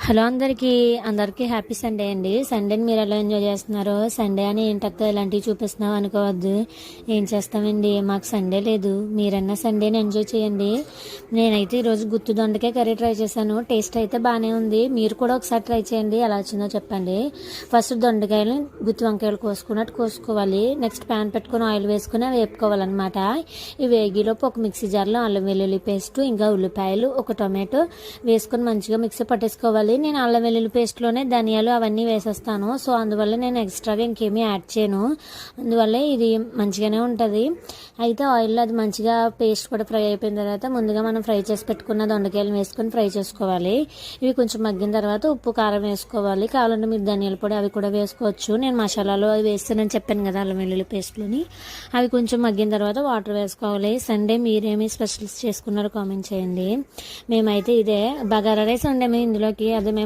Hello అందరికీ happy Sunday అండి. సండేని మీరు ఎలా ఎంజాయ్ చేస్తున్నారు? సండే అని ఏంటక్క ఇలాంటివి చూపిస్తున్నావు అనుకోవద్దు. ఏం చేస్తామండి, మాకు సండే లేదు. మీరన్నా సండేని ఎంజాయ్ చేయండి. నేనైతే ఈరోజు గుత్తి దొండకాయ కర్రీ ట్రై చేశాను. టేస్ట్ అయితే బాగానే ఉంది. మీరు కూడా ఒకసారి ట్రై చేయండి, ఎలా వచ్చిందో చెప్పండి. ఫస్ట్ దొండకాయలు గుత్తి వంకాయలు కోసుకోవాలి. నెక్స్ట్ ప్యాన్ పెట్టుకుని ఆయిల్ వేసుకుని వేపుకోవాలన్నమాట. ఈ వేగిలోపు ఒక మిక్సీ జార్లో అల్లం వెల్లుల్లి పేస్ట్, ఇంకా ఉల్లిపాయలు, ఒక టొమాటో వేసుకొని మంచిగా మిక్సీ పట్టేసుకోవాలి. నేను అల్లం వెల్లుల్లి పేస్ట్లోనే ధనియాలు అవన్నీ వేసేస్తాను. సో అందువల్ల నేను ఎక్స్ట్రాగా ఇంకేమీ యాడ్ చేయను. అందువల్ల ఇది మంచిగానే ఉంటుంది. అయితే ఆయిల్లో అది మంచిగా పేస్ట్ కూడా ఫ్రై అయిపోయిన తర్వాత ముందుగా మనం ఫ్రై చేసి పెట్టుకున్న దొండకాయలు వేసుకొని ఫ్రై చేసుకోవాలి. ఇవి కొంచెం మగ్గిన తర్వాత ఉప్పు కారం వేసుకోవాలి. కావాలంటే మీరు ధనియాల పొడి అవి కూడా వేసుకోవచ్చు. నేను మసాలాలు అవి వేస్తానని చెప్పాను కదా అల్లం వెల్లుల్లి పేస్ట్లోని. అవి కొంచెం మగ్గిన తర్వాత వాటర్ వేసుకోవాలి. సండే మీరేమి స్పెషల్స్ చేసుకున్నారో కామెంట్ చేయండి. మేమైతే ఇదే బగారా రైస్ వండాము ఇందులోకి. అదే మేము